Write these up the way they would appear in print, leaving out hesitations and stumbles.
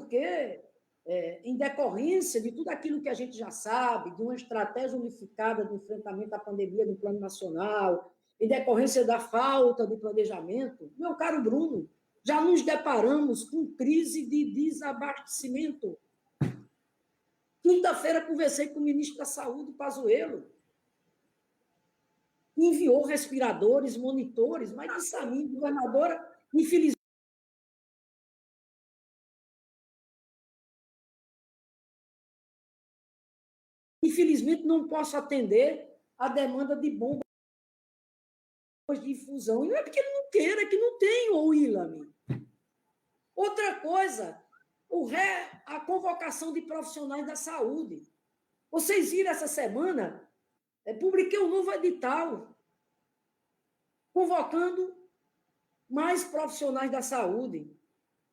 porque, em decorrência de tudo aquilo que a gente já sabe, de uma estratégia unificada de enfrentamento à pandemia no plano nacional, em decorrência da falta de planejamento, meu caro Bruno, já nos deparamos com crise de desabastecimento. Quinta-feira, conversei com o ministro da Saúde, Pazuello, que enviou respiradores, monitores, mas disse a mim, governadora, infelizmente não posso atender a demanda de bombas de infusão. E não é porque ele não queira, é que não tem, ô Willam. Outra coisa, a convocação de profissionais da saúde. Vocês viram essa semana, publiquei um novo edital convocando mais profissionais da saúde.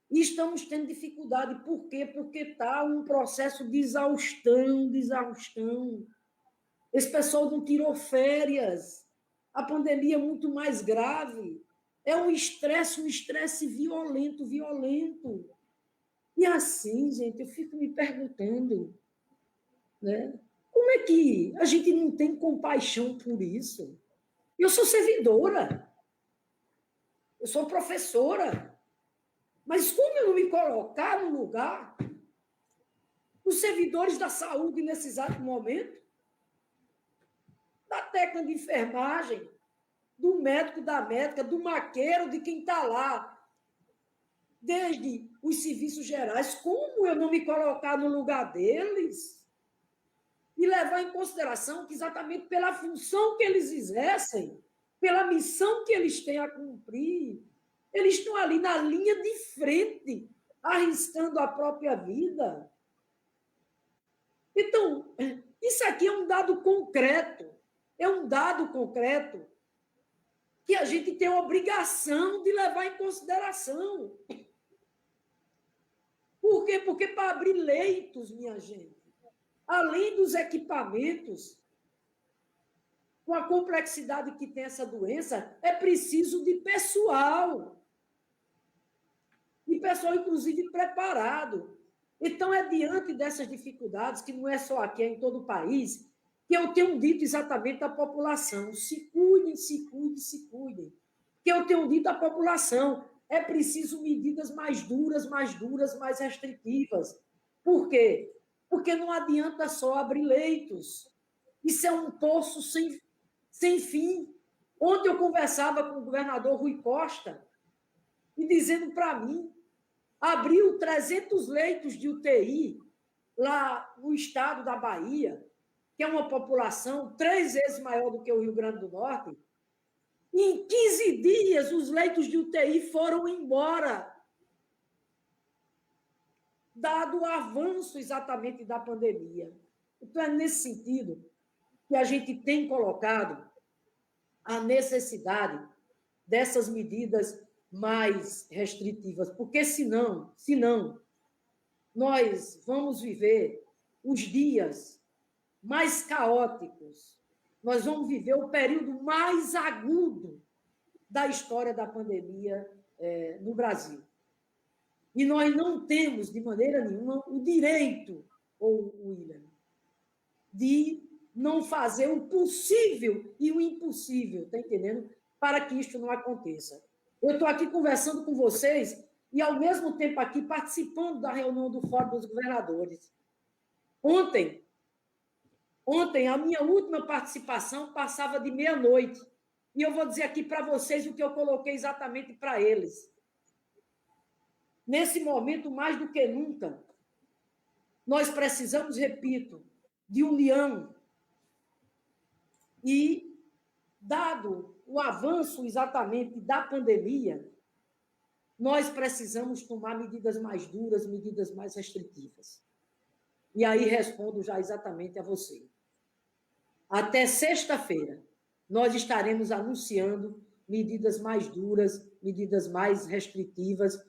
E estamos tendo dificuldade. Por quê? Porque está um processo de exaustão. Esse pessoal não tirou férias. A pandemia é muito mais grave. É um estresse violento. E assim, gente, eu fico me perguntando, né? Como é que a gente não tem compaixão por isso? Eu sou servidora, eu sou professora, mas como eu não me colocar no lugar dos servidores da saúde nesse exato momento, da técnica de enfermagem, do médico, da médica, do maqueiro, de quem está lá, desde os serviços gerais, como eu não me colocar no lugar deles e levar em consideração que exatamente pela função que eles exercem, pela missão que eles têm a cumprir, eles estão ali na linha de frente, arriscando a própria vida. Então, isso aqui é um dado concreto, que a gente tem a obrigação de levar em consideração. Por quê? Porque para abrir leitos, minha gente, além dos equipamentos, com a complexidade que tem essa doença, é preciso de pessoal. E pessoal, inclusive, preparado. Então, é diante dessas dificuldades, que não é só aqui, é em todo o país, que eu tenho dito exatamente à população: se cuidem. Que eu tenho dito à população: é preciso medidas mais duras, mais restritivas. Por quê? Porque não adianta só abrir leitos. Isso é um poço sem fim. Ontem eu conversava com o governador Rui Costa e dizendo para mim, abriu 300 leitos de UTI lá no estado da Bahia, que é uma população 3 vezes maior do que o Rio Grande do Norte, e em 15 dias os leitos de UTI foram embora, dado o avanço exatamente da pandemia. Então, é nesse sentido que a gente tem colocado a necessidade dessas medidas mais restritivas, porque senão nós vamos viver os dias mais caóticos, nós vamos viver o período mais agudo da história da pandemia no Brasil. E nós não temos, de maneira nenhuma, o direito, William, de não fazer o possível e o impossível, está entendendo? Para que isso não aconteça. Eu estou aqui conversando com vocês e, ao mesmo tempo, aqui participando da reunião do Fórum dos Governadores. Ontem, a minha última participação passava de meia-noite. E eu vou dizer aqui para vocês o que eu coloquei exatamente para eles. Nesse momento, mais do que nunca, nós precisamos, repito, de união. E, dado o avanço exatamente da pandemia, nós precisamos tomar medidas mais duras, medidas mais restritivas. E aí respondo já exatamente a você. Até sexta-feira, nós estaremos anunciando medidas mais duras, medidas mais restritivas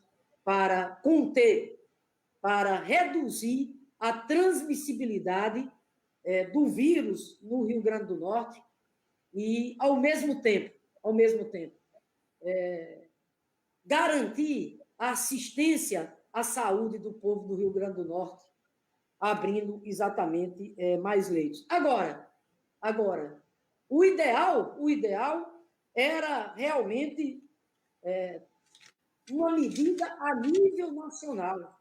para conter, para reduzir a transmissibilidade do vírus no Rio Grande do Norte e, ao mesmo tempo, garantir a assistência a saúde do povo do Rio Grande do Norte, abrindo exatamente mais leitos. Agora, o ideal era realmente uma medida a nível nacional.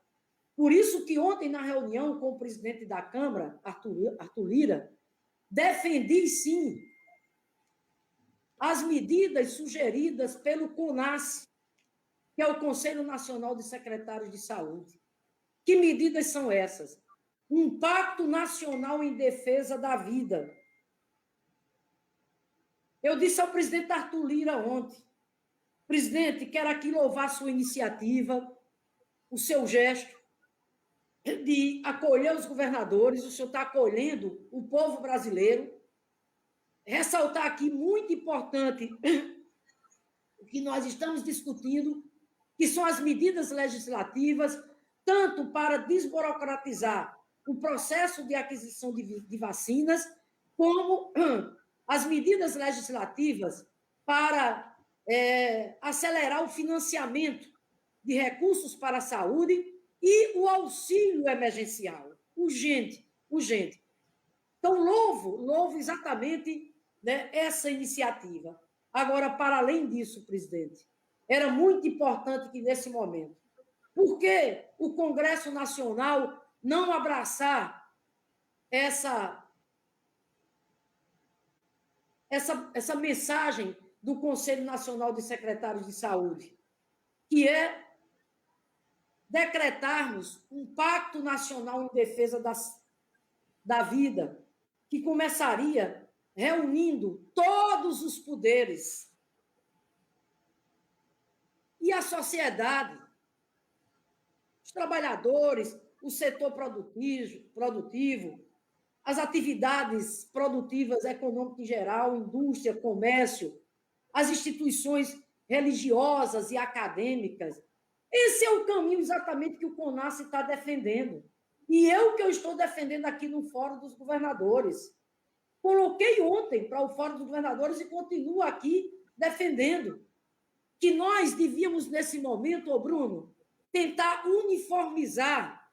Por isso que ontem, na reunião com o presidente da Câmara, Arthur Lira, defendi, sim, as medidas sugeridas pelo CONAS, que é o Conselho Nacional de Secretários de Saúde. Que medidas são essas? Um pacto nacional em defesa da vida. Eu disse ao presidente Arthur Lira ontem, presidente, quero aqui louvar a sua iniciativa, o seu gesto de acolher os governadores, o senhor está acolhendo o povo brasileiro. Ressaltar aqui, muito importante, o que nós estamos discutindo, que são as medidas legislativas, tanto para desburocratizar o processo de aquisição de vacinas, como as medidas legislativas para acelerar o financiamento de recursos para a saúde e o auxílio emergencial, urgente. Então, louvo exatamente, né, essa iniciativa. Agora, para além disso, presidente, era muito importante que, nesse momento, por que o Congresso Nacional não abraçar essa mensagem do Conselho Nacional de Secretários de Saúde, que é decretarmos um pacto nacional em defesa da vida, que começaria reunindo todos os poderes e a sociedade, os trabalhadores, o setor produtivo, as atividades produtivas econômicas em geral, indústria, comércio, as instituições religiosas e acadêmicas. Esse é o caminho exatamente que o CONAS está defendendo. E que eu estou defendendo aqui no Fórum dos Governadores. Coloquei ontem para o Fórum dos Governadores e continuo aqui defendendo que nós devíamos, nesse momento, Bruno, tentar uniformizar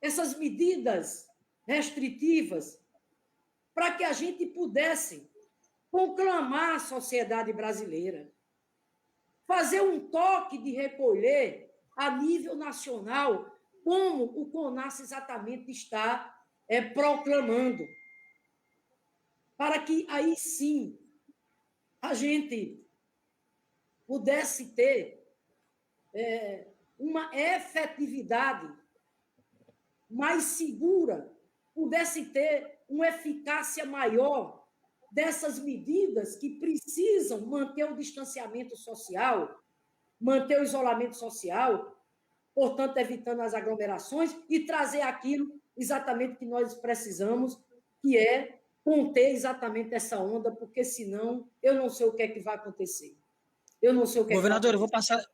essas medidas restritivas para que a gente pudesse conclamar a sociedade brasileira, fazer um toque de recolher a nível nacional, como o CONAS exatamente está proclamando, para que aí sim a gente pudesse ter uma efetividade mais segura, pudesse ter uma eficácia maior dessas medidas que precisam manter o distanciamento social, manter o isolamento social, portanto, evitando as aglomerações e trazer aquilo exatamente que nós precisamos, que é conter exatamente essa onda, porque senão eu não sei o que é que vai acontecer. Eu não sei o que Governador, é que vai acontecer.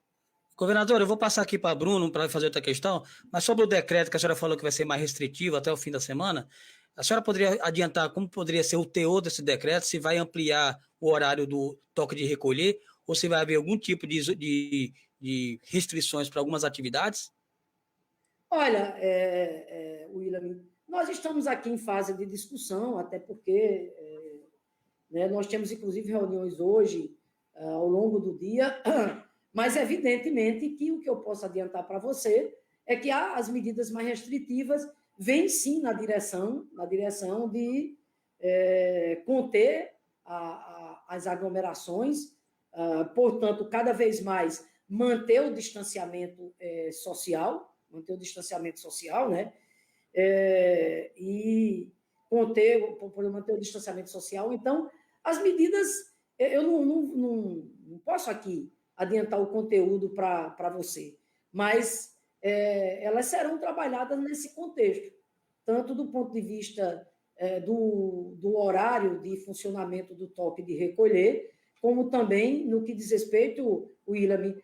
Governador, eu vou passar aqui para Bruno para fazer outra questão, mas sobre o decreto que a senhora falou que vai ser mais restritivo até o fim da semana, a senhora poderia adiantar como poderia ser o teor desse decreto, se vai ampliar o horário do toque de recolher ou se vai haver algum tipo de restrições para algumas atividades? Olha, William, nós estamos aqui em fase de discussão, até porque né, nós temos, inclusive, reuniões hoje, ao longo do dia, mas, evidentemente, que o que eu posso adiantar para você é que as medidas mais restritivas vêm, sim, na direção de conter as aglomerações, portanto, cada vez mais manter o distanciamento social, né? E manter o distanciamento social. Então, as medidas, eu não posso aqui adiantar o conteúdo para você, mas elas serão trabalhadas nesse contexto, tanto do ponto de vista do horário de funcionamento do toque de recolher, como também no que diz respeito, William,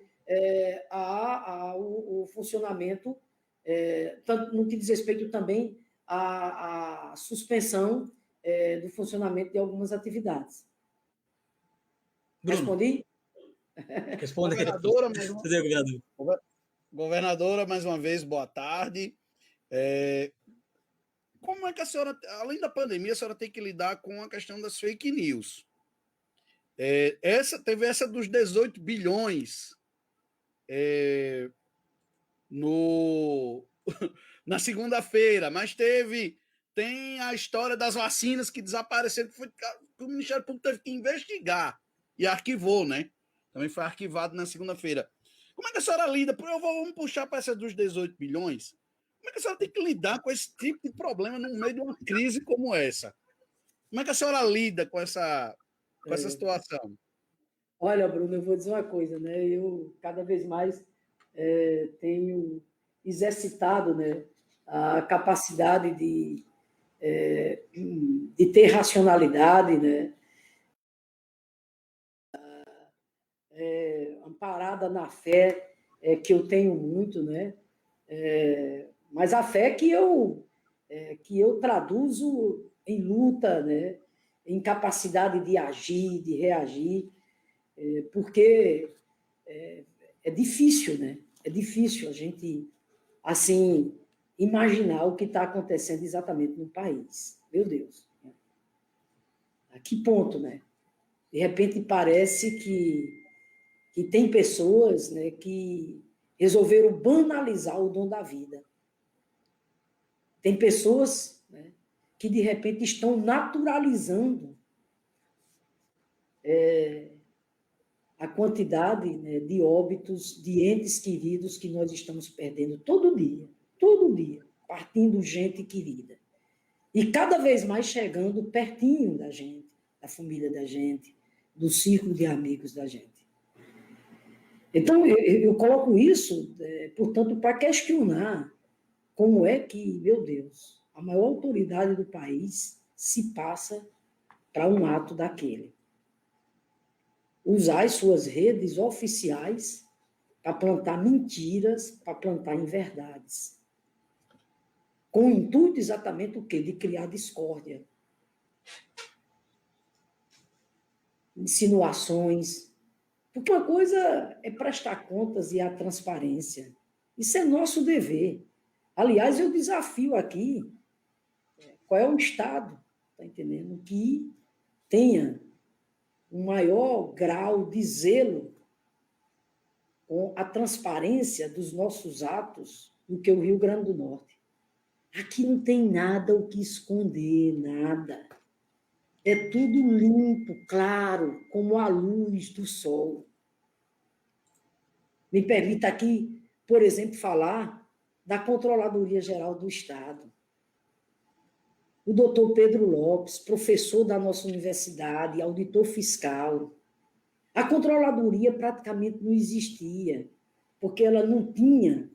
ao funcionamento, tanto no que diz respeito também à suspensão do funcionamento de algumas atividades. Bruno. Respondi? Responda. Governadora, Governadora, mais uma vez, boa tarde. Como é que a senhora, além da pandemia, a senhora tem que lidar com a questão das fake news? Teve essa dos 18 bilhões no, na segunda-feira, mas tem a história das vacinas que desapareceram, que o Ministério Público teve que investigar e arquivou, né? Também foi arquivado na segunda-feira. Como é que a senhora lida? Vamos puxar para essa dos 18 bilhões. Como é que a senhora tem que lidar com esse tipo de problema no meio de uma crise como essa? Como é que a senhora lida com essa situação? Olha, Bruno, eu vou dizer uma coisa, né? Eu cada vez mais tenho exercitado, né, a capacidade de ter racionalidade, né? Amparada na fé que eu tenho muito, né? Mas a fé que eu traduzo em luta, né? Em capacidade de agir, de reagir, porque é difícil, né? É difícil a gente, assim, imaginar o que está acontecendo exatamente no país. Meu Deus. A que ponto, né? De repente parece que tem pessoas, né, que resolveram banalizar o dom da vida. Tem pessoas, né, que de repente estão naturalizando a quantidade, né, de óbitos de entes queridos que nós estamos perdendo todo dia, partindo gente querida. E cada vez mais chegando pertinho da gente, da família da gente, do círculo de amigos da gente. Então, eu coloco isso, portanto, para questionar como é que, meu Deus, a maior autoridade do país se passa para um ato daquele. Usar as suas redes oficiais para plantar mentiras, para plantar inverdades. Com o intuito exatamente o quê? De criar discórdia. Insinuações. Porque uma coisa é prestar contas e a transparência. Isso é nosso dever. Aliás, eu desafio aqui qual é o Estado, tá entendendo? Que tenha um maior grau de zelo com a transparência dos nossos atos do que o Rio Grande do Norte. Aqui não tem nada o que esconder, nada. É tudo limpo, claro, como a luz do sol. Me permita aqui, por exemplo, falar da Controladoria Geral do Estado. O doutor Pedro Lopes, professor da nossa universidade, auditor fiscal. A controladoria praticamente não existia, porque ela não tinha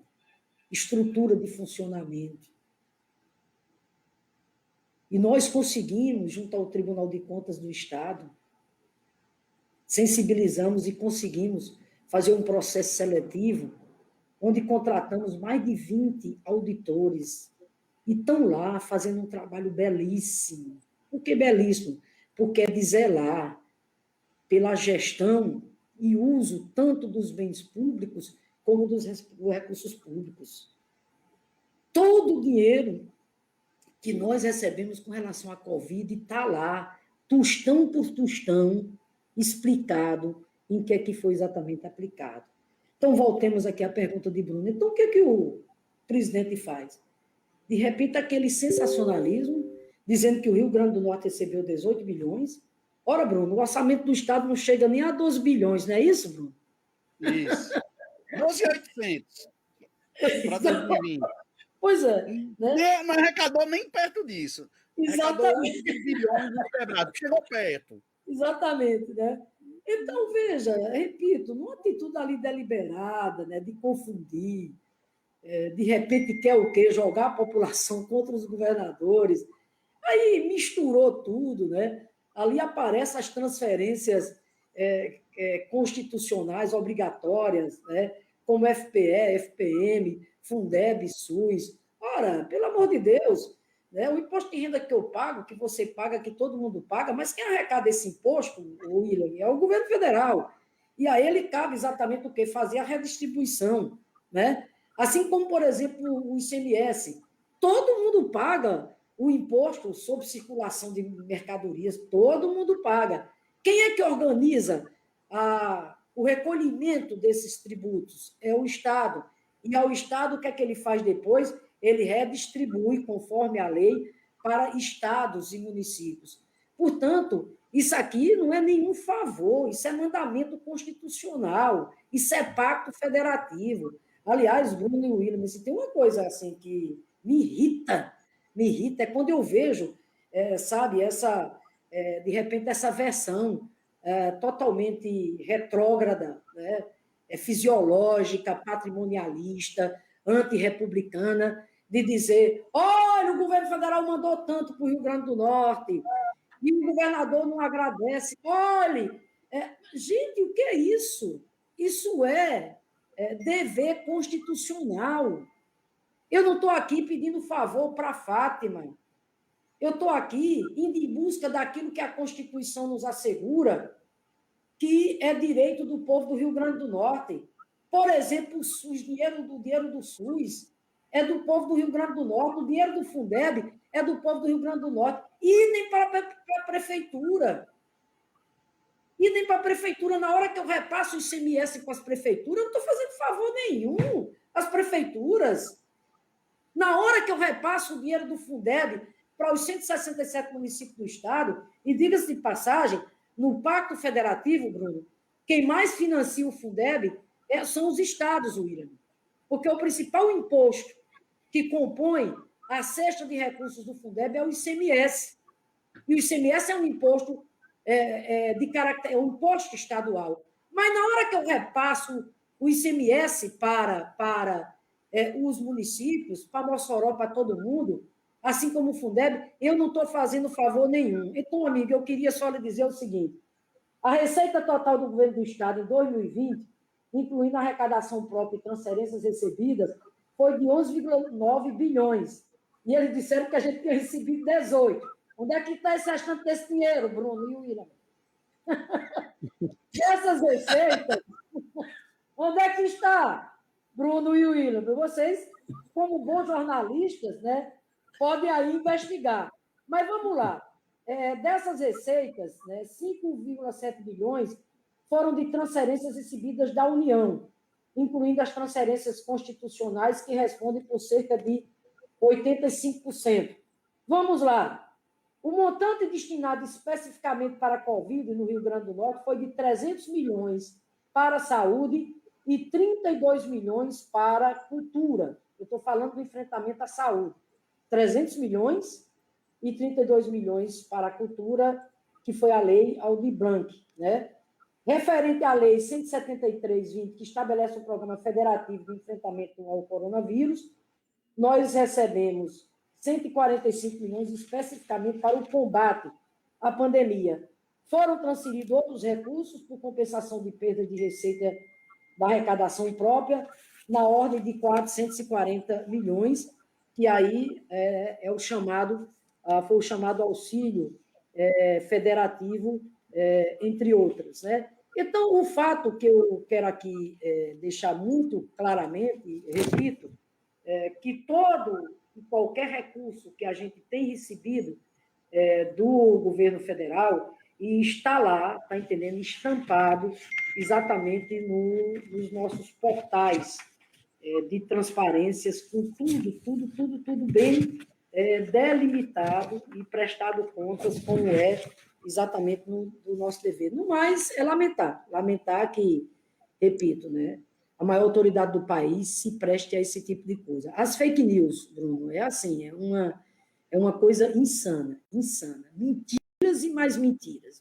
estrutura de funcionamento. E nós conseguimos, junto ao Tribunal de Contas do Estado, sensibilizamos e conseguimos fazer um processo seletivo onde contratamos mais de 20 auditores e estão lá fazendo um trabalho belíssimo. Por que belíssimo? Porque é de zelar pela gestão e uso tanto dos bens públicos como dos recursos públicos. Todo o dinheiro que nós recebemos com relação à Covid está lá, tostão por tostão, explicado em que é que foi exatamente aplicado. Então, voltemos aqui à pergunta de Bruno. Então, o que é que o presidente faz? De repente, aquele sensacionalismo, dizendo que o Rio Grande do Norte recebeu 18 bilhões. Ora, Bruno, o orçamento do Estado não chega nem a 12 bilhões, não é isso, Bruno? Isso. 12.800 para 2020. Pois é. Né? Não arrecadou nem perto disso. Exatamente. Arrecadou 11 bilhões no quebrado, chegou perto. Exatamente, né? Então, veja, repito, numa atitude ali deliberada, né, de confundir, de repente quer o quê? Jogar a população contra os governadores. Aí misturou tudo, né? Ali aparecem as transferências constitucionais obrigatórias, né? Como FPE, FPM, Fundeb, SUS. Ora, pelo amor de Deus, né? O imposto de renda que eu pago, que você paga, que todo mundo paga, mas quem arrecada esse imposto, William, é o governo federal. E a ele cabe exatamente o quê? Fazer a redistribuição, né? Assim como, por exemplo, o ICMS. Todo mundo paga o imposto sobre circulação de mercadorias, todo mundo paga. Quem é que organiza o recolhimento desses tributos? É o Estado. E ao Estado, o que é que ele faz depois? Ele redistribui, conforme a lei, para estados e municípios. Portanto, isso aqui não é nenhum favor, isso é mandamento constitucional, isso é pacto federativo. Aliás, Bruno e William, se tem uma coisa assim que me irrita é quando eu vejo, sabe, de repente, essa versão totalmente retrógrada, né, fisiológica, patrimonialista, antirrepublicana, de dizer, olha, o governo federal mandou tanto para o Rio Grande do Norte, e o governador não agradece. Olhe, gente, o que é isso? Isso é dever constitucional. Eu não estou aqui pedindo favor para a Fátima. Eu estou aqui indo em busca daquilo que a Constituição nos assegura, que é direito do povo do Rio Grande do Norte. Por exemplo, o dinheiro do SUS é do povo do Rio Grande do Norte, o dinheiro do Fundeb é do povo do Rio Grande do Norte, e nem para a prefeitura. E nem para a prefeitura, na hora que eu repasso o ICMS para as prefeituras, eu não estou fazendo favor nenhum às prefeituras. Na hora que eu repasso o dinheiro do Fundeb para os 167 municípios do Estado, e diga-se de passagem, no Pacto Federativo, Bruno, quem mais financia o Fundeb são os estados, William. Porque o principal imposto que compõe a cesta de recursos do Fundeb é o ICMS. E o ICMS é um imposto de caráter, é um imposto estadual. Mas na hora que eu repasso o ICMS para os municípios, para Mossoró, para todo mundo, assim como o Fundeb, eu não estou fazendo favor nenhum. Então, amigo, eu queria só lhe dizer o seguinte: a receita total do governo do Estado em 2020, incluindo a arrecadação própria e transferências recebidas, foi de 11,9 bilhões. E eles disseram que a gente tinha recebido 18. Onde é que está esse restante desse dinheiro, Bruno e William? Essas receitas, onde é que está, Bruno e William? Vocês, como bons jornalistas, né, podem aí investigar. Mas vamos lá. Dessas receitas, né, 5,7 bilhões foram de transferências recebidas da União, incluindo as transferências constitucionais, que respondem por cerca de 85%. Vamos lá. O montante destinado especificamente para a Covid no Rio Grande do Norte foi de 300 milhões para a saúde e 32 milhões para a cultura. Eu estou falando do enfrentamento à saúde. 300 milhões e 32 milhões para a cultura, que foi a lei Aldir Blanc, né? Referente à lei 173/20, que estabelece o programa federativo de enfrentamento ao coronavírus, nós recebemos 145 milhões especificamente para o combate à pandemia. Foram transferidos outros recursos por compensação de perda de receita da arrecadação própria, na ordem de 440 milhões, que aí foi o chamado auxílio federativo, entre outras, né? Então, o fato que eu quero aqui deixar muito claramente, repito, que todo e qualquer recurso que a gente tem recebido do governo federal e está lá, está entendendo, estampado exatamente nos nossos portais de transparências, com tudo bem delimitado e prestado contas, como é exatamente do nosso dever. No mais, é lamentar que, repito, né, a maior autoridade do país se preste a esse tipo de coisa. As fake news, Bruno, é assim, é uma coisa insana. Mentiras e mais mentiras.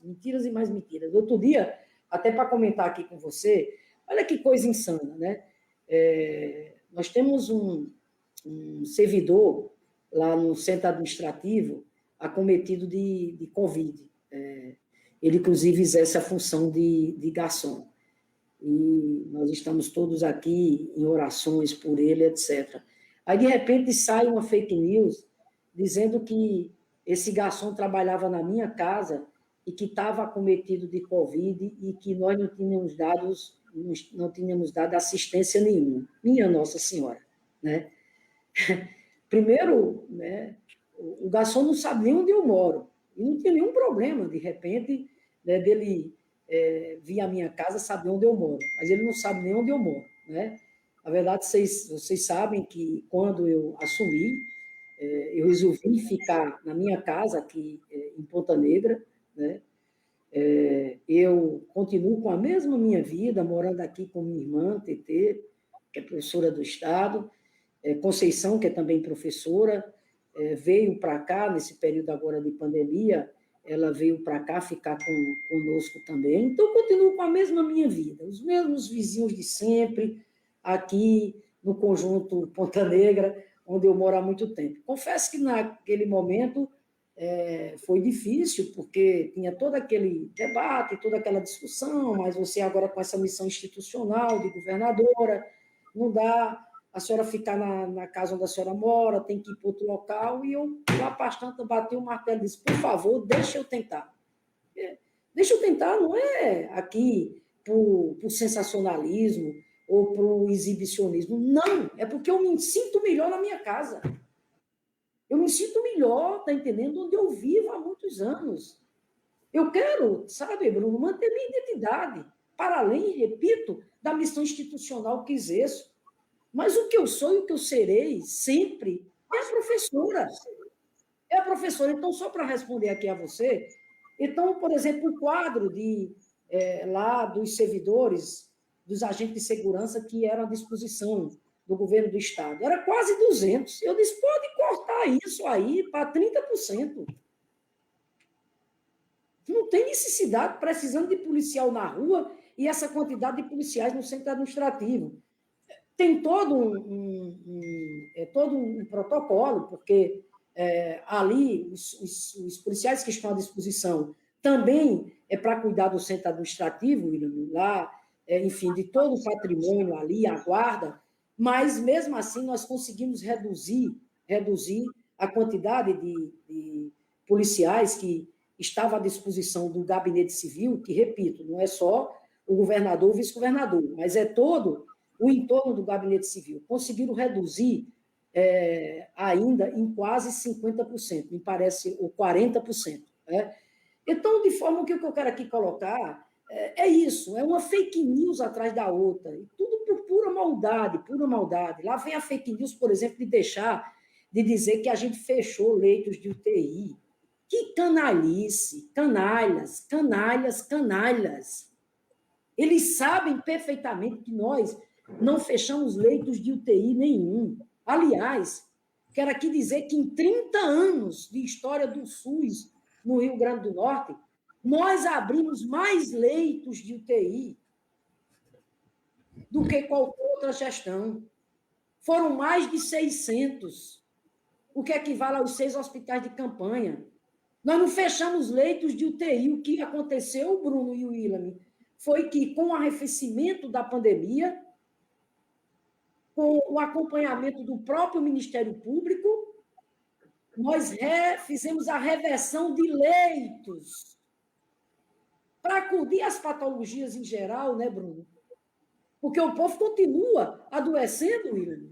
Outro dia, até para comentar aqui com você, olha que coisa insana, né? Nós temos um servidor lá no centro administrativo acometido de Covid. Ele, inclusive, exerce a função de garçom. E nós estamos todos aqui em orações por ele, etc. Aí, de repente, sai uma fake news dizendo que esse garçom trabalhava na minha casa e que estava acometido de Covid e que nós não tínhamos dados não tínhamos dado assistência nenhuma. Minha Nossa Senhora, né? Primeiro, né, o garçom não sabe nem onde eu moro. E não tinha nenhum problema, de repente, né, dele vir à minha casa saber onde eu moro. Mas ele não sabe nem onde eu moro, né? Na verdade, vocês sabem que quando eu assumi, eu resolvi ficar na minha casa aqui em Ponta Negra, né? Eu continuo com a mesma minha vida, morando aqui com minha irmã, Tetê, que é professora do Estado, Conceição, que é também professora, veio para cá, nesse período agora de pandemia, ela veio para cá ficar conosco também. Então, continuo com a mesma minha vida, os mesmos vizinhos de sempre, aqui no conjunto Ponta Negra, onde eu moro há muito tempo. Confesso que naquele momento foi difícil, porque tinha todo aquele debate, toda aquela discussão, mas você agora com essa missão institucional de governadora, não dá a senhora ficar na casa onde a senhora mora, tem que ir para outro local, e eu, lá bastante, bati o martelo e disse, por favor, deixa eu tentar. Deixa eu tentar, não é aqui por sensacionalismo ou por exibicionismo, não, é porque eu me sinto melhor na minha casa. Eu me sinto melhor, tá entendendo? Onde eu vivo há muitos anos. Eu quero, sabe, Bruno, manter minha identidade, para além, repito, da missão institucional que exerço. Mas o que eu sou e o que eu serei sempre é a professora. É a professora. Então, só para responder aqui a você, então, por exemplo, o quadro lá dos servidores, dos agentes de segurança que eram à disposição do governo do Estado, era quase 200. Eu disse, pode cortar isso aí para 30%. Não tem necessidade, precisando de policial na rua e essa quantidade de policiais no centro administrativo. Tem todo um protocolo, porque ali os policiais que estão à disposição também é para cuidar do centro administrativo, lá, enfim, de todo o patrimônio ali, a guarda, mas mesmo assim nós conseguimos reduzir a quantidade de policiais que estava à disposição do gabinete civil, que, repito, não é só o governador ou o vice-governador, mas é todo o entorno do gabinete civil. Conseguiram reduzir ainda em quase 50%, me parece, ou 40%. Né? Então, de forma que o que eu quero aqui colocar é isso, é uma fake news atrás da outra, e tudo por pura maldade, pura maldade. Lá vem a fake news, por exemplo, de dizer que a gente fechou leitos de UTI. Que canalice, canalhas, canalhas, canalhas. Eles sabem perfeitamente que nós não fechamos leitos de UTI nenhum. Aliás, quero aqui dizer que em 30 anos de história do SUS no Rio Grande do Norte, nós abrimos mais leitos de UTI do que qualquer outra gestão. Foram mais de 600, o que equivale aos 6 hospitais de campanha. Nós não fechamos leitos de UTI. O que aconteceu, Bruno e o William, foi que, com o arrefecimento da pandemia, com o acompanhamento do próprio Ministério Público, nós fizemos a reversão de leitos para acudir às patologias em geral, né, Bruno? Porque o povo continua adoecendo, William.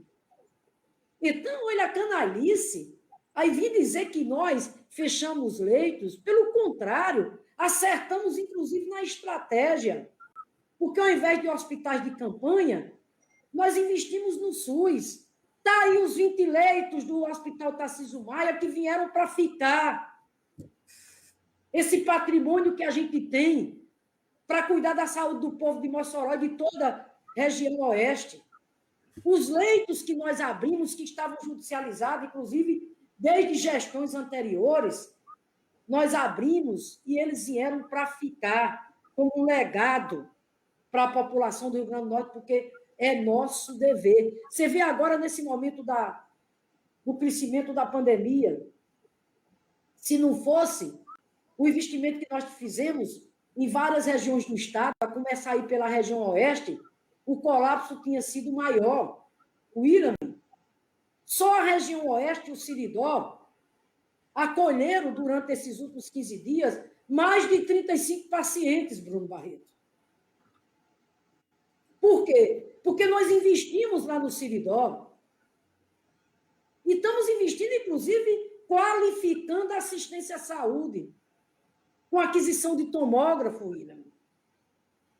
Então, olha a canalice. Aí vim dizer que nós fechamos leitos, pelo contrário, acertamos, inclusive, na estratégia. Porque, ao invés de hospitais de campanha, nós investimos no SUS. Está aí os 20 leitos do Hospital Tarcísio Maia que vieram para ficar. Esse patrimônio que a gente tem para cuidar da saúde do povo de Mossoró e de toda a região oeste. Os leitos que nós abrimos, que estavam judicializados, inclusive desde gestões anteriores, nós abrimos e eles vieram para ficar como um legado para a população do Rio Grande do Norte, porque é nosso dever. Você vê agora, nesse momento do crescimento da pandemia, se não fosse o investimento que nós fizemos em várias regiões do estado, a começar aí pela região oeste, o colapso tinha sido maior. O Irã, só a região oeste e o Siridó acolheram, durante esses últimos 15 dias, mais de 35 pacientes, Bruno Barreto. Por quê? Porque nós investimos lá no Seridó e estamos investindo, inclusive, qualificando a assistência à saúde, com aquisição de tomógrafo, William.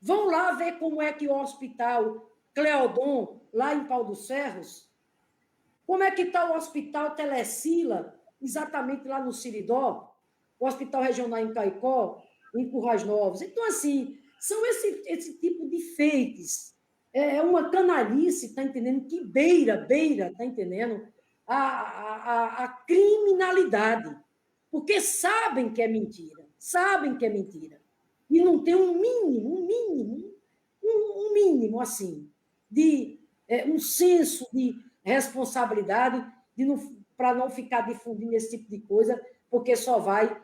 Vão lá ver como é que o hospital Cleodon, lá em Pau dos Ferros, como é que está o hospital Telecila, exatamente lá no Seridó, o hospital regional em Caicó, em Currais Novos. Então, assim, são esse tipo de feitos. É uma canalice, está entendendo? Que beira, está entendendo? A criminalidade. Porque sabem que é mentira. Sabem que é mentira. E não tem um mínimo, assim, de um senso de responsabilidade para não ficar difundindo esse tipo de coisa, porque só vai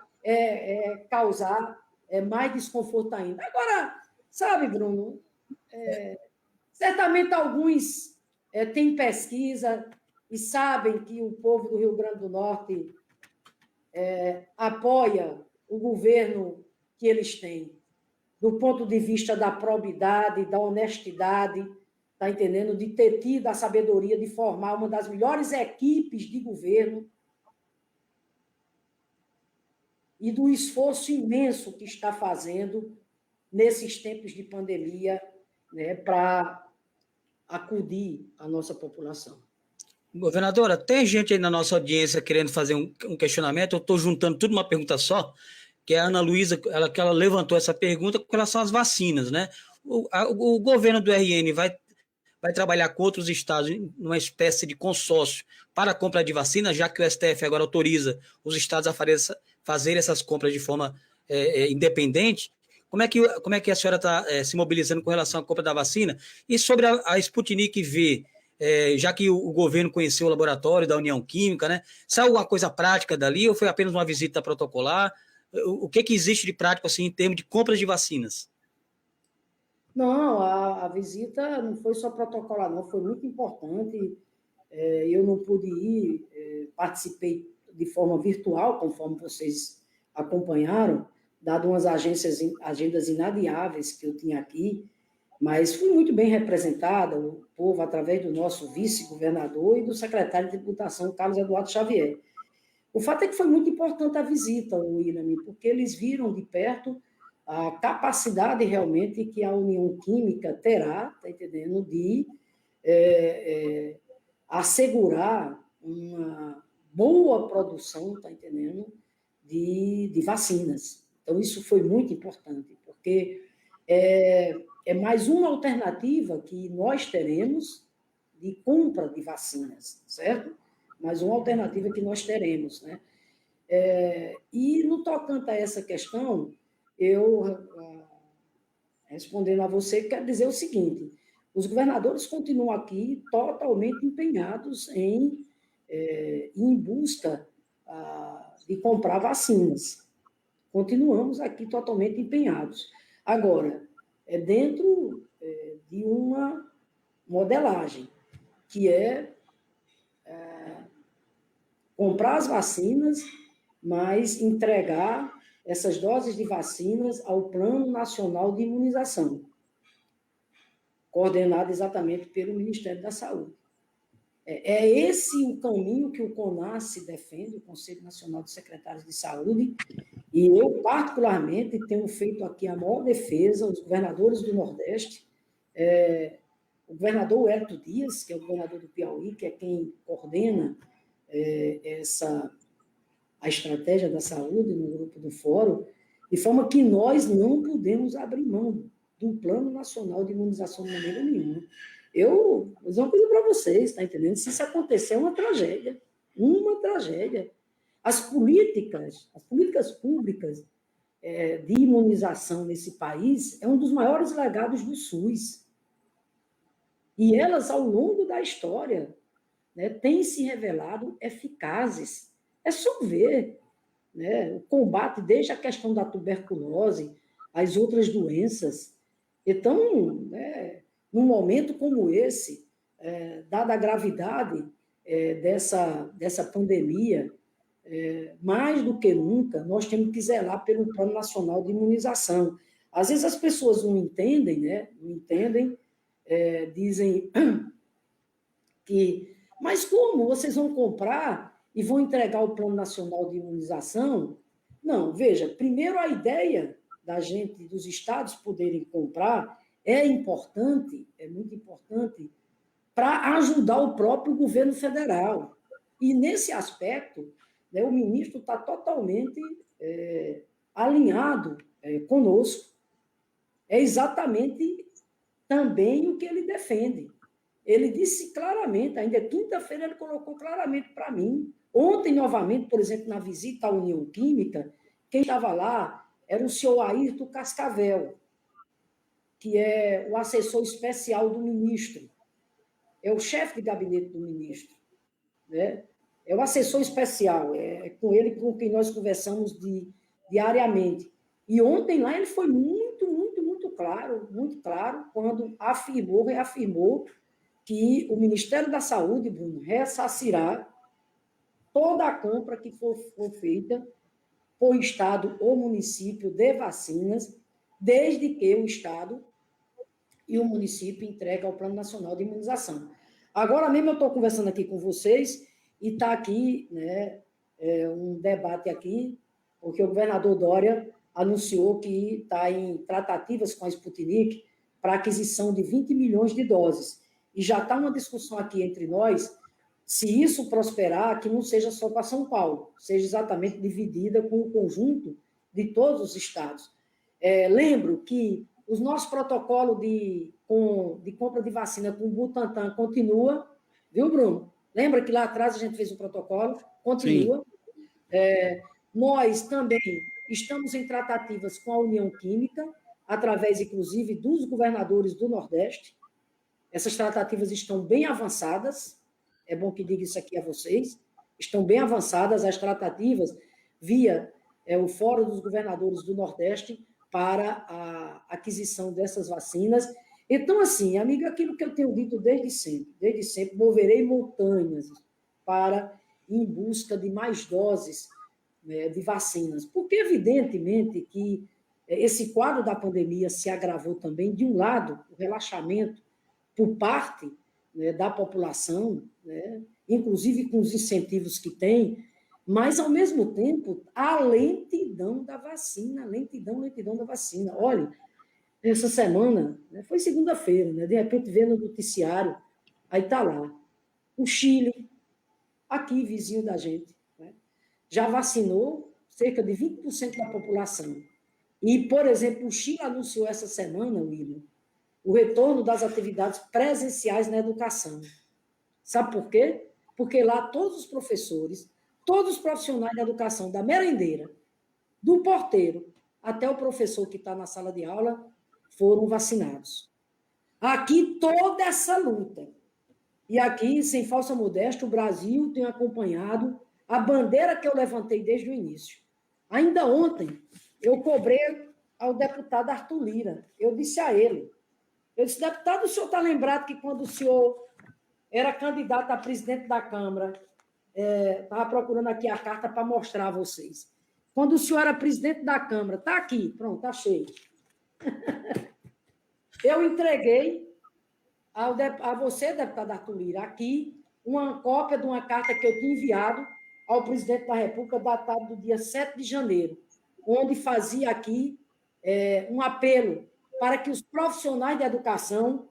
causar mais desconforto ainda. Agora, sabe, Bruno, certamente alguns têm pesquisa e sabem que o povo do Rio Grande do Norte apoia o governo que eles têm, do ponto de vista da probidade, da honestidade, está entendendo? De ter tido a sabedoria de formar uma das melhores equipes de governo e do esforço imenso que está fazendo nesses tempos de pandemia, né, para acudir a nossa população. Governadora, tem gente aí na nossa audiência querendo fazer um questionamento, eu estou juntando tudo numa pergunta só, que é a Ana Luísa, que ela levantou essa pergunta com relação às vacinas, né? O governo do RN vai trabalhar com outros estados numa espécie de consórcio para a compra de vacina, já que o STF agora autoriza os estados a fazer essas compras de forma independente. Como é que a senhora está se mobilizando com relação à compra da vacina? E sobre a Sputnik V, já que o governo conheceu o laboratório da União Química, né? Saiu alguma coisa prática dali ou foi apenas uma visita protocolar? O que existe de prático assim, em termos de compras de vacinas? Não, a visita não foi só protocolar, não, foi muito importante. Eu não pude ir, participei de forma virtual, conforme vocês acompanharam, dado umas agendas inadiáveis que eu tinha aqui, mas fui muito bem representada, o povo, através do nosso vice-governador e do secretário de Tributação, Carlos Eduardo Xavier. O fato é que foi muito importante a visita, William, porque eles viram de perto a capacidade realmente que a União Química terá, tá entendendo, de assegurar uma boa produção, tá entendendo, de vacinas. Então, isso foi muito importante, porque é mais uma alternativa que nós teremos de compra de vacinas, certo? Mais uma alternativa que nós teremos, né? E no tocante a essa questão, eu, respondendo a você, quero dizer o seguinte: os governadores continuam aqui totalmente empenhados em busca de comprar vacinas. Continuamos aqui totalmente empenhados. Agora, dentro de uma modelagem, que é comprar as vacinas, mas entregar essas doses de vacinas ao Plano Nacional de Imunização, coordenado exatamente pelo Ministério da Saúde. É esse o caminho que o CONAS defende, o Conselho Nacional de Secretários de Saúde, e eu, particularmente, tenho feito aqui a maior defesa aos governadores do Nordeste, o governador Hélio Dias, que é o governador do Piauí, que é quem coordena a estratégia da saúde no grupo do Fórum, de forma que nós não podemos abrir mão do Plano Nacional de Imunização de maneira nenhuma. Eu vou dizer uma coisa para vocês, está entendendo? Se isso acontecer, é uma tragédia. Uma tragédia. As políticas públicas de imunização nesse país é um dos maiores legados do SUS. E elas, ao longo da história, né, têm se revelado eficazes. É só ver, né, o combate desde a questão da tuberculose, as outras doenças. Então, né, num momento como esse, dada a gravidade dessa pandemia, mais do que nunca, nós temos que zelar pelo Plano Nacional de Imunização. Às vezes as pessoas não entendem, né, não entendem dizem que... Mas como? Vocês vão comprar e vão entregar o Plano Nacional de Imunização? Não, veja, primeiro a ideia da gente, dos estados poderem comprar é importante, é muito importante, para ajudar o próprio governo federal. E, nesse aspecto, né, o ministro está totalmente alinhado conosco. É exatamente também o que ele defende. Ele disse claramente, ainda quinta-feira ele colocou claramente para mim. Ontem, novamente, por exemplo, na visita à União Química, quem estava lá era o senhor Ayrton Cascavel, que é o assessor especial do ministro, é o chefe de gabinete do ministro, né? É o assessor especial, é com ele com quem nós conversamos diariamente. E ontem lá ele foi muito claro, quando reafirmou que o Ministério da Saúde, Bruno, ressarcirá toda a compra que for feita por Estado ou município de vacinas, desde que o Estado e o município entreguem ao Plano Nacional de Imunização. Agora mesmo eu estou conversando aqui com vocês e está aqui, né, um debate aqui, porque o governador Dória anunciou que está em tratativas com a Sputnik para aquisição de 20 milhões de doses. E já está uma discussão aqui entre nós, se isso prosperar, que não seja só para São Paulo, seja exatamente dividida com o conjunto de todos os estados. Lembro que os nossos protocolos de compra de vacina com o Butantan continua, viu, Bruno? Lembra que lá atrás a gente fez um protocolo? Continua. Nós também estamos em tratativas com a União Química, através, inclusive, dos governadores do Nordeste. Essas tratativas estão bem avançadas, é bom que diga isso aqui a vocês, estão bem avançadas as tratativas via o Fórum dos Governadores do Nordeste para a aquisição dessas vacinas. Então, assim, amiga, aquilo que eu tenho dito desde sempre, moverei montanhas para em busca de mais doses, né, de vacinas, porque, evidentemente, que esse quadro da pandemia se agravou também, de um lado, o relaxamento por parte, né, da população, né, inclusive com os incentivos que tem, mas, ao mesmo tempo, a lentidão da vacina, lentidão da vacina. Olha, essa semana, né, foi segunda-feira, né, de repente, vendo o noticiário, aí está lá, o Chile, aqui, vizinho da gente, né, já vacinou cerca de 20% da população. E, por exemplo, o Chile anunciou essa semana, William, o retorno das atividades presenciais na educação. Sabe por quê? Porque lá todos os professores, todos os profissionais da educação, da merendeira, do porteiro, até o professor que está na sala de aula, foram vacinados. Aqui, toda essa luta. E aqui, sem falsa modéstia, o Brasil tem acompanhado a bandeira que eu levantei desde o início. Ainda ontem, eu cobrei ao deputado Arthur Lira. Eu disse a ele, eu disse, deputado, o senhor está lembrado que quando o senhor era candidato a presidente da Câmara, estava procurando aqui a carta para mostrar a vocês. Quando o senhor era presidente da Câmara, está aqui, pronto, achei. Eu entreguei a você, deputado Arthur Lira, aqui, uma cópia de uma carta que eu tinha enviado ao presidente da República, datada do dia 7 de janeiro, onde fazia aqui um apelo para que os profissionais da educação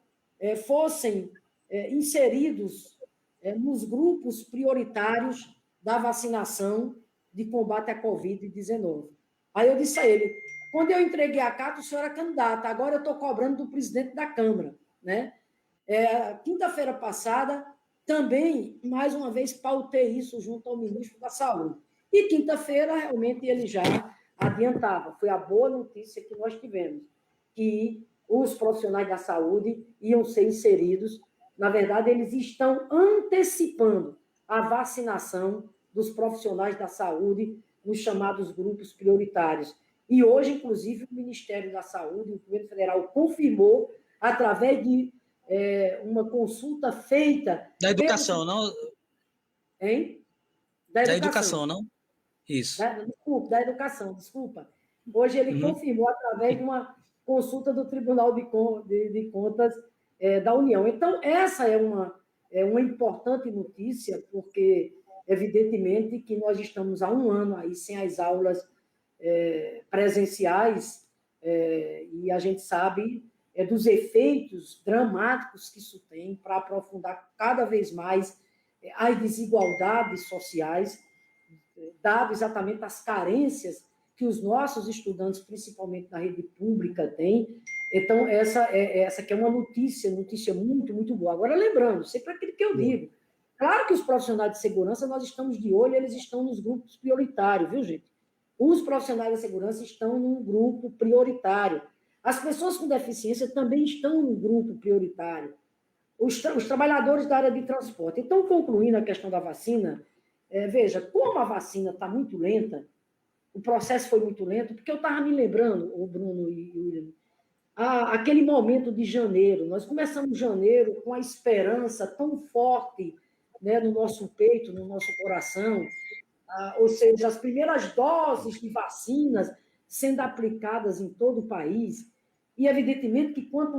fossem inseridos nos grupos prioritários da vacinação de combate à Covid-19. Aí eu disse a ele, quando eu entreguei a carta, o senhor era candidato, agora eu estou cobrando do presidente da Câmara, né? Quinta-feira passada, também, mais uma vez, pautei isso junto ao ministro da Saúde. E quinta-feira, realmente, ele já adiantava. Foi a boa notícia que nós tivemos, que os profissionais da saúde iam ser inseridos. Na verdade, eles estão antecipando a vacinação dos profissionais da saúde nos chamados grupos prioritários. E hoje, inclusive, o Ministério da Saúde, o governo federal, confirmou, através de uma consulta feita... Da educação, não? Hein? Da educação, não? Isso. Da educação, desculpa. Hoje ele confirmou, através de uma consulta do Tribunal de Contas, da União. Então, essa é uma importante notícia, porque, evidentemente, que nós estamos há um ano aí sem as aulas presenciais, e a gente sabe dos efeitos dramáticos que isso tem para aprofundar cada vez mais as desigualdades sociais, dado exatamente as carências que os nossos estudantes, principalmente na rede pública, têm. Então, essa que é uma notícia muito, muito boa. Agora, lembrando, sempre aquilo que eu digo, claro que os profissionais de segurança, nós estamos de olho, eles estão nos grupos prioritários, viu, gente? Os profissionais da segurança estão num grupo prioritário. As pessoas com deficiência também estão num grupo prioritário. Os trabalhadores da área de transporte. Então, concluindo a questão da vacina, veja, como a vacina está muito lenta, o processo foi muito lento, porque eu estava me lembrando, o Bruno e o William, aquele momento de janeiro. Nós começamos janeiro com a esperança tão forte, né, no nosso peito, no nosso coração, ou seja, as primeiras doses de vacinas sendo aplicadas em todo o país, e evidentemente que quanto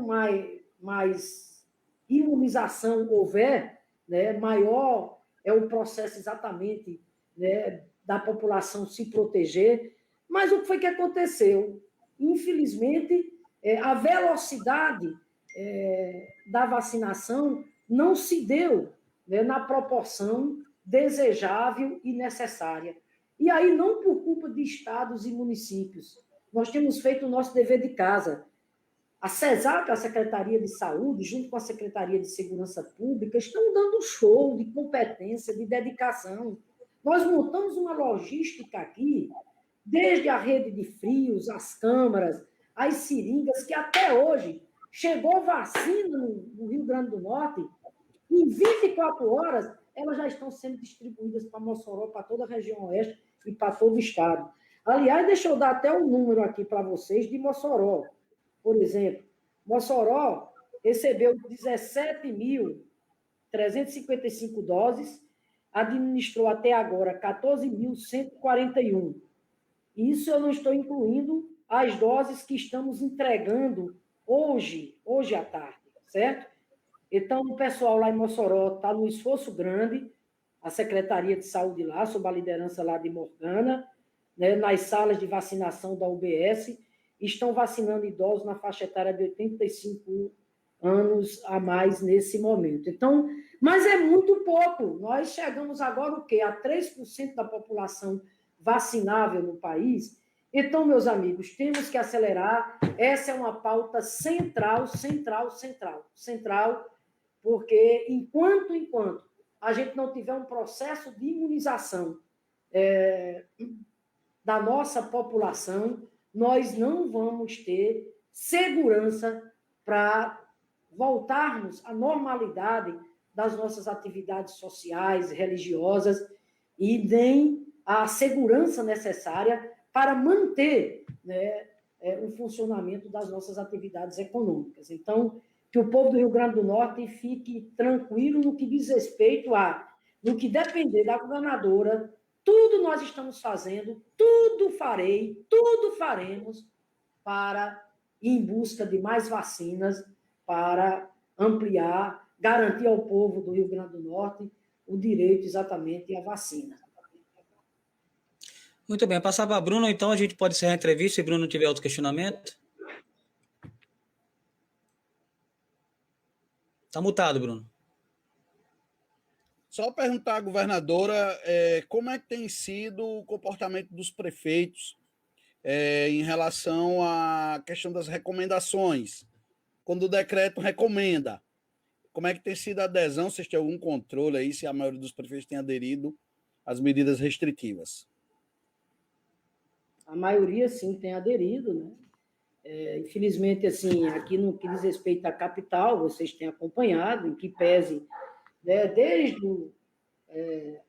mais imunização houver, né, maior é o processo exatamente, né, da população se proteger. Mas o que foi que aconteceu? Infelizmente, a velocidade da vacinação não se deu, né, na proporção desejável e necessária. E aí, não por culpa de estados e municípios. Nós temos feito o nosso dever de casa. A CESAP, a Secretaria de Saúde, junto com a Secretaria de Segurança Pública, estão dando um show de competência, de dedicação. Nós montamos uma logística aqui, desde a rede de frios, as câmaras, as seringas, que até hoje chegou vacina no Rio Grande do Norte, em 24 horas, elas já estão sendo distribuídas para Mossoró, para toda a região oeste e para todo o estado. Aliás, deixa eu dar até um número aqui para vocês de Mossoró. Por exemplo, Mossoró recebeu 17.355 doses, administrou até agora 14.141. Isso eu não estou incluindo as doses que estamos entregando hoje à tarde, certo? Então, o pessoal lá em Mossoró está num esforço grande, a Secretaria de Saúde lá, sob a liderança lá de Morgana, né, nas salas de vacinação da UBS, estão vacinando idosos na faixa etária de 85 anos a mais nesse momento. Então, mas é muito pouco. Nós chegamos agora o quê? A 3% da população vacinável no país. Então, meus amigos, temos que acelerar. Essa é uma pauta central, porque enquanto a gente não tiver um processo de imunização da nossa população, nós não vamos ter segurança para voltarmos à normalidade das nossas atividades sociais, religiosas, e nem a segurança necessária para manter, né, o funcionamento das nossas atividades econômicas. Então, que o povo do Rio Grande do Norte fique tranquilo no que diz respeito no que depender da governadora, tudo nós estamos fazendo, tudo faremos para ir em busca de mais vacinas, para ampliar, garantir ao povo do Rio Grande do Norte o direito exatamente à vacina. Muito bem, passar para Bruno, então a gente pode encerrar a entrevista se Bruno tiver outro questionamento. Está mutado, Bruno. Só perguntar à governadora como é que tem sido o comportamento dos prefeitos em relação à questão das recomendações, quando o decreto recomenda. Como é que tem sido a adesão? Vocês têm algum controle aí se a maioria dos prefeitos tem aderido às medidas restritivas? A maioria, sim, tem aderido, né? Infelizmente, assim, aqui no que diz respeito à capital, vocês têm acompanhado, em que pese, né, desde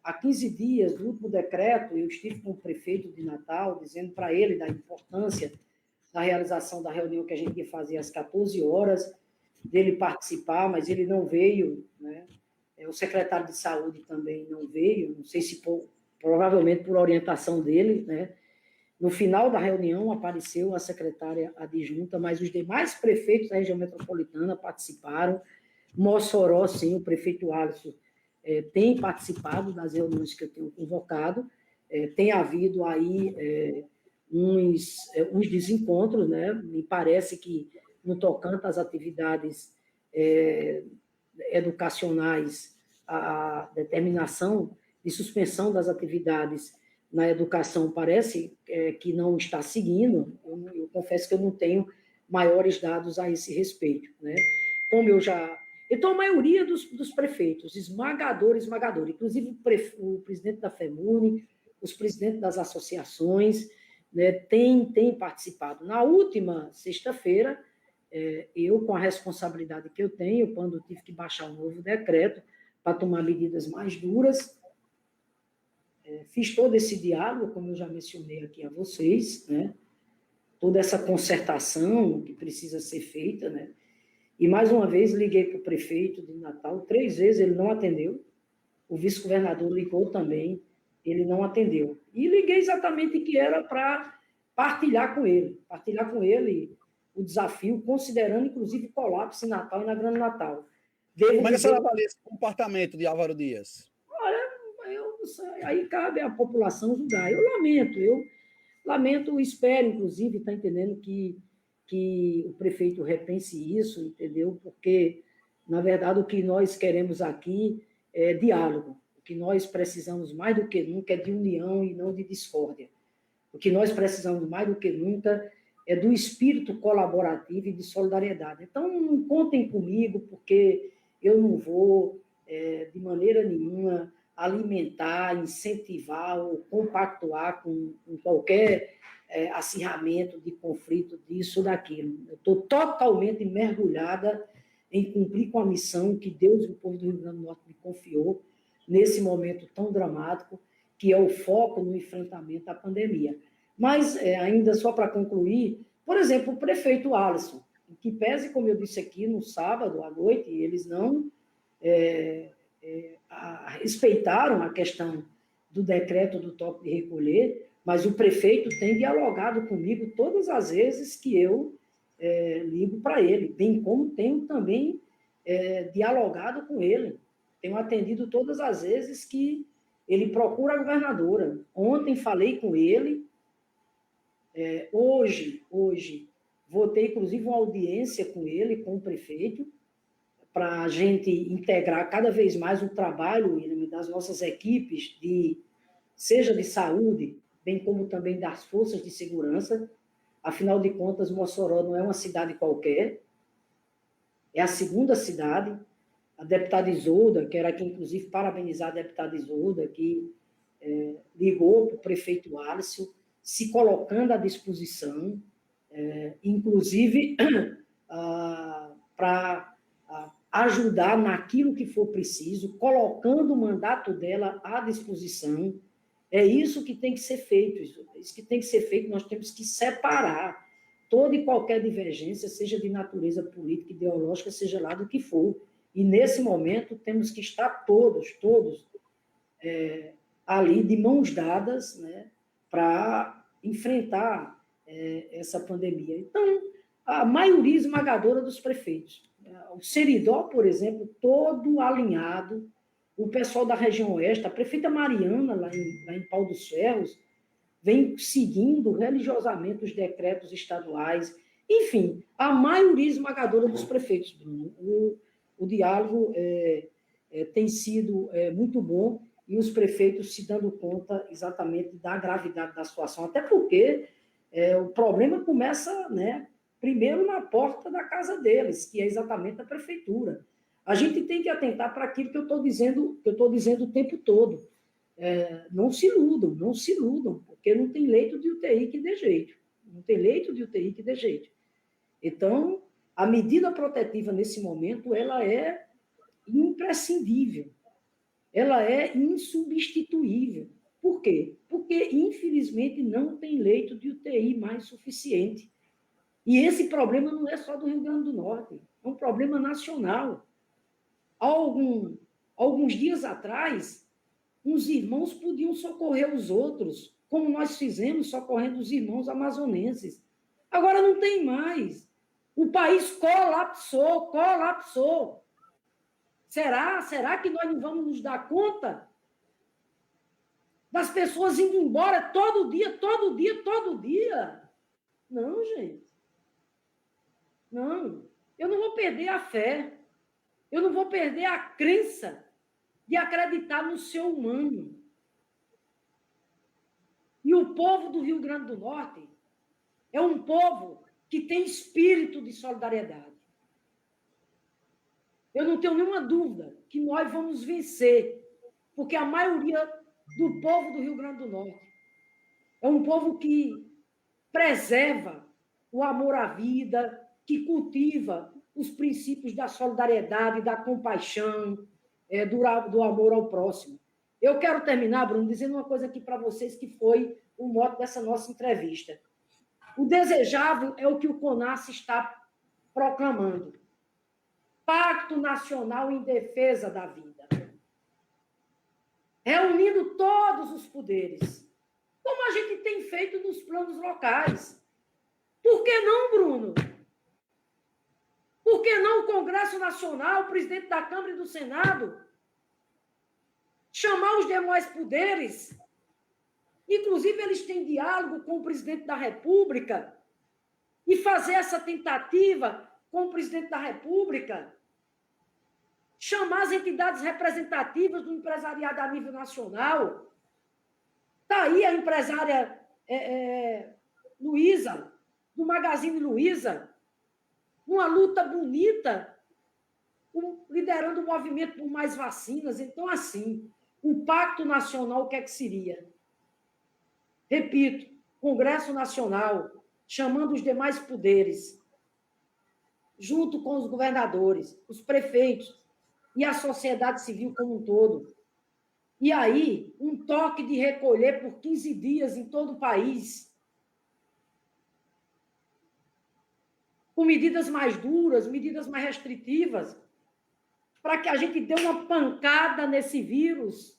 há 15 dias do último decreto, eu estive com o prefeito de Natal, dizendo para ele da importância da realização da reunião que a gente ia fazer às 14 horas, dele participar, mas ele não veio, né? O secretário de Saúde também não veio, não sei se provavelmente por orientação dele, né? No final da reunião apareceu a secretária adjunta, mas os demais prefeitos da região metropolitana participaram. Mossoró, sim, o prefeito Alisson tem participado das reuniões que eu tenho convocado. Tem havido aí uns desencontros, né? Me parece que, no tocante às atividades educacionais, a determinação de suspensão das atividades na educação parece que não está seguindo. Eu confesso que eu não tenho maiores dados a esse respeito, né? Como eu já... Então, a maioria dos prefeitos, esmagador, inclusive o presidente da FEMUNE, os presidentes das associações, né, tem participado. Na última sexta-feira, eu, com a responsabilidade que eu tenho, quando tive que baixar um novo decreto para tomar medidas mais duras, fiz todo esse diálogo, como eu já mencionei aqui a vocês, né, toda essa concertação que precisa ser feita, né, e, mais uma vez, liguei para o prefeito de Natal, 3 vezes ele não atendeu, o vice-governador ligou também, ele não atendeu. E liguei exatamente que era para partilhar com ele o desafio, considerando, inclusive, o colapso em Natal e na Grande Natal. Como é que a senhora avalia esse comportamento de Álvaro Dias? Olha, aí cabe à população julgar. Eu lamento, espero, inclusive, está entendendo que o prefeito repense isso, entendeu? Porque, na verdade, o que nós queremos aqui é diálogo. O que nós precisamos mais do que nunca é de união e não de discórdia. O que nós precisamos mais do que nunca é do espírito colaborativo e de solidariedade. Então, não contem comigo, porque eu não vou, de maneira nenhuma, alimentar, incentivar ou compactuar com qualquer acirramento de conflito disso ou daquilo. Eu estou totalmente mergulhada em cumprir com a missão que Deus e o povo do Rio Grande do Norte me confiou nesse momento tão dramático, que é o foco no enfrentamento à pandemia. Mas, ainda só para concluir, por exemplo, o prefeito Alisson, que pese, como eu disse aqui, no sábado à noite, eles não respeitaram a questão do decreto do toque de recolher, mas o prefeito tem dialogado comigo todas as vezes que eu ligo para ele, bem como tenho também dialogado com ele. Tenho atendido todas as vezes que ele procura a governadora. Ontem falei com ele, hoje vou ter, inclusive, uma audiência com ele, com o prefeito, para a gente integrar cada vez mais o trabalho das nossas equipes, seja de saúde, bem como também das forças de segurança. Afinal de contas, Mossoró não é uma cidade qualquer, é a segunda cidade. A deputada Isolda, quero aqui, inclusive, parabenizar a deputada Isolda, que ligou para o prefeito Alisson, se colocando à disposição, inclusive para ajudar naquilo que for preciso, colocando o mandato dela à disposição. É isso que tem que ser feito. Isso que tem que ser feito, nós temos que separar toda e qualquer divergência, seja de natureza política, ideológica, seja lá do que for. E, nesse momento, temos que estar todos ali de mãos dadas, né, para enfrentar essa pandemia. Então, a maioria esmagadora dos prefeitos. O Seridó, por exemplo, todo alinhado, o pessoal da região oeste, a prefeita Mariana, lá em Pau dos Ferros, vem seguindo religiosamente os decretos estaduais. Enfim, a maioria esmagadora dos prefeitos, Bruno. O diálogo tem sido muito bom e os prefeitos se dando conta exatamente da gravidade da situação, até porque o problema começa, né, primeiro na porta da casa deles, que é exatamente a prefeitura. A gente tem que atentar para aquilo que eu estou dizendo o tempo todo. Não se iludam, porque não tem leito de UTI que dê jeito. Não tem leito de UTI que dê jeito. Então, a medida protetiva, nesse momento, ela é imprescindível. Ela é insubstituível. Por quê? Porque, infelizmente, não tem leito de UTI mais suficiente. E esse problema não é só do Rio Grande do Norte, é um problema nacional. Alguns dias atrás, uns irmãos podiam socorrer os outros como nós fizemos socorrendo os irmãos amazonenses. Agora não tem mais. O país colapsou. Será que nós não vamos nos dar conta das pessoas indo embora todo dia? Não, gente. Não. Eu não vou perder a fé. Eu não vou perder a crença de acreditar no ser humano. E o povo do Rio Grande do Norte é um povo que tem espírito de solidariedade. Eu não tenho nenhuma dúvida que nós vamos vencer, porque a maioria do povo do Rio Grande do Norte é um povo que preserva o amor à vida, que cultiva os princípios da solidariedade, da compaixão, do amor ao próximo. Eu quero terminar, Bruno, dizendo uma coisa aqui para vocês que foi o mote dessa nossa entrevista. O desejável é o que o CONAS está proclamando. Pacto Nacional em Defesa da Vida. Reunindo todos os poderes, como a gente tem feito nos planos locais. Por que não, Bruno? Por que não o Congresso Nacional, o presidente da Câmara e do Senado, chamar os demais poderes? Inclusive, eles têm diálogo com o presidente da República e fazer essa tentativa com o presidente da República, chamar as entidades representativas do empresariado a nível nacional. Está aí a empresária Luiza, do Magazine Luiza, uma luta bonita, liderando o movimento por mais vacinas. Então, assim, o Pacto Nacional, o que é que seria? Repito, Congresso Nacional, chamando os demais poderes, junto com os governadores, os prefeitos e a sociedade civil como um todo. E aí, um toque de recolher por 15 dias em todo o país, com medidas mais duras, medidas mais restritivas, para que a gente dê uma pancada nesse vírus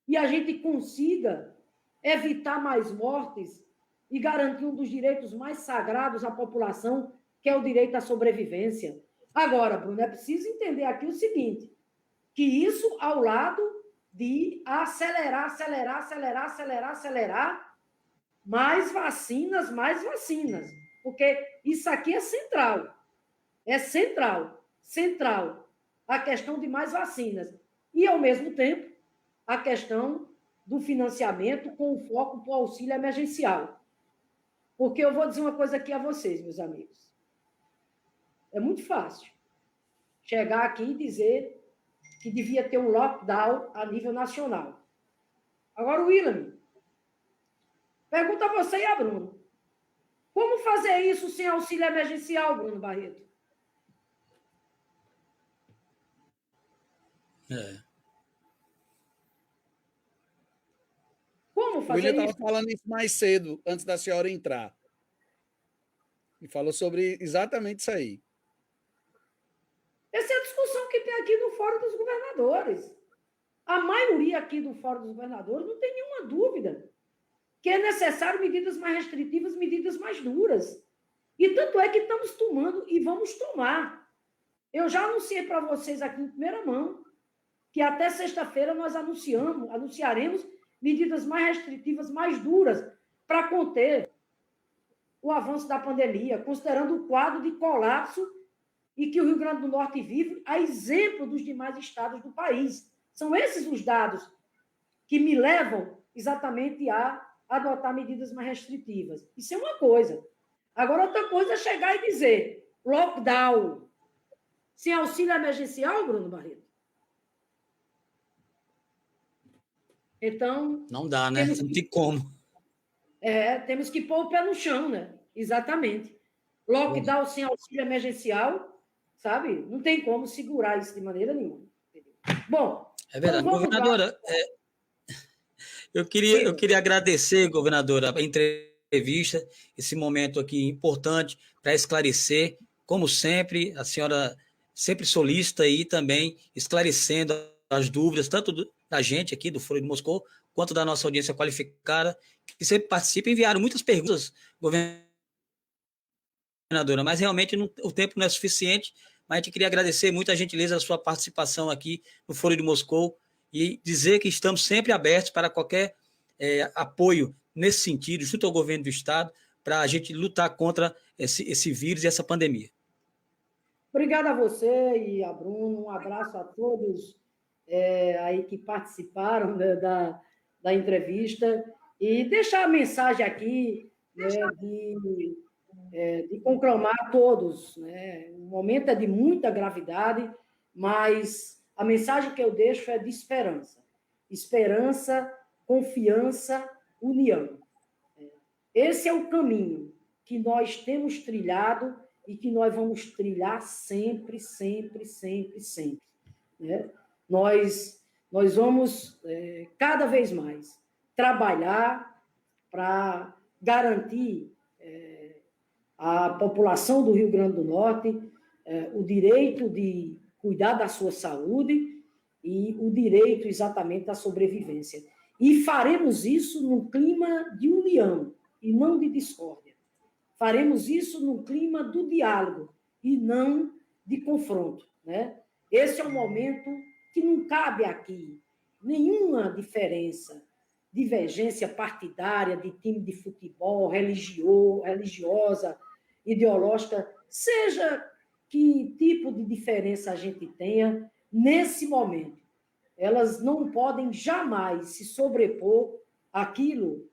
e a gente consiga evitar mais mortes e garantir um dos direitos mais sagrados à população, que é o direito à sobrevivência. Agora, Bruno, é preciso entender aqui o seguinte, que isso ao lado de acelerar, mais vacinas, porque isso aqui é central, a questão de mais vacinas. E, ao mesmo tempo, a questão do financiamento com o foco para o auxílio emergencial. Porque eu vou dizer uma coisa aqui a vocês, meus amigos. É muito fácil chegar aqui e dizer que devia ter um lockdown a nível nacional. Agora, William, pergunta a você e a Bruno. Como fazer isso sem auxílio emergencial, Bruno Barreto? Como fazer isso? O William estava falando isso mais cedo, antes da senhora entrar. E falou sobre exatamente isso aí. Essa é a discussão que tem aqui no Fórum dos Governadores. A maioria aqui do Fórum dos Governadores não tem nenhuma dúvida que é necessário medidas mais restritivas, medidas mais duras. E tanto é que estamos tomando e vamos tomar. Eu já anunciei para vocês aqui em primeira mão que até sexta-feira nós anunciaremos medidas mais restritivas, mais duras, para conter o avanço da pandemia, considerando o quadro de colapso e que o Rio Grande do Norte vive, a exemplo dos demais estados do país. São esses os dados que me levam exatamente a adotar medidas mais restritivas. Isso é uma coisa. Agora, outra coisa é chegar e dizer lockdown sem auxílio emergencial, Bruno Barreto? Então... Não dá, né? Não tem como. Temos que pôr o pé no chão, né? Exatamente. Lockdown sem auxílio emergencial, sabe? Não tem como segurar isso de maneira nenhuma. Bom... É verdade. Governadora, eu queria agradecer, governadora, a entrevista, esse momento aqui importante para esclarecer, como sempre, a senhora sempre solícita e também esclarecendo as dúvidas, tanto da gente aqui, do Foro de Moscou, quanto da nossa audiência qualificada, que sempre participa e enviaram muitas perguntas, governadora, mas realmente o tempo não é suficiente, mas a gente queria agradecer muito a gentileza da sua participação aqui no Foro de Moscou e dizer que estamos sempre abertos para qualquer apoio nesse sentido, junto ao governo do Estado, para a gente lutar contra esse vírus e essa pandemia. Obrigada a você e a Bruno, um abraço a todos aí que participaram, né, da entrevista, e deixar a mensagem aqui, né, de conclamar a todos, né? O momento é de muita gravidade, mas a mensagem que eu deixo é de esperança. Esperança, confiança, união. Esse é o caminho que nós temos trilhado e que nós vamos trilhar sempre, sempre, sempre, sempre, né? Nós vamos, cada vez mais, trabalhar para garantir à população do Rio Grande do Norte o direito de cuidar da sua saúde e o direito exatamente à sobrevivência. E faremos isso num clima de união e não de discórdia. Faremos isso num clima do diálogo e não de confronto, né? Esse é um momento que não cabe aqui nenhuma diferença, divergência partidária, de time de futebol, religiosa, ideológica, seja que tipo de diferença a gente tenha, nesse momento, elas não podem jamais se sobrepor àquilo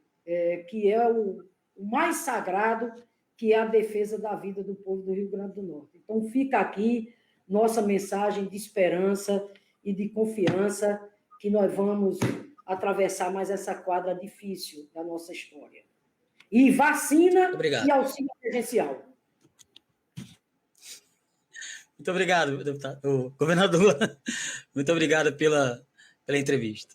que é o mais sagrado, que é a defesa da vida do povo do Rio Grande do Norte. Então, fica aqui nossa mensagem de esperança e de confiança que nós vamos atravessar mais essa quadra difícil da nossa história. E vacina e auxílio emergencial. Muito obrigado, deputado, governador. Muito obrigado pela entrevista.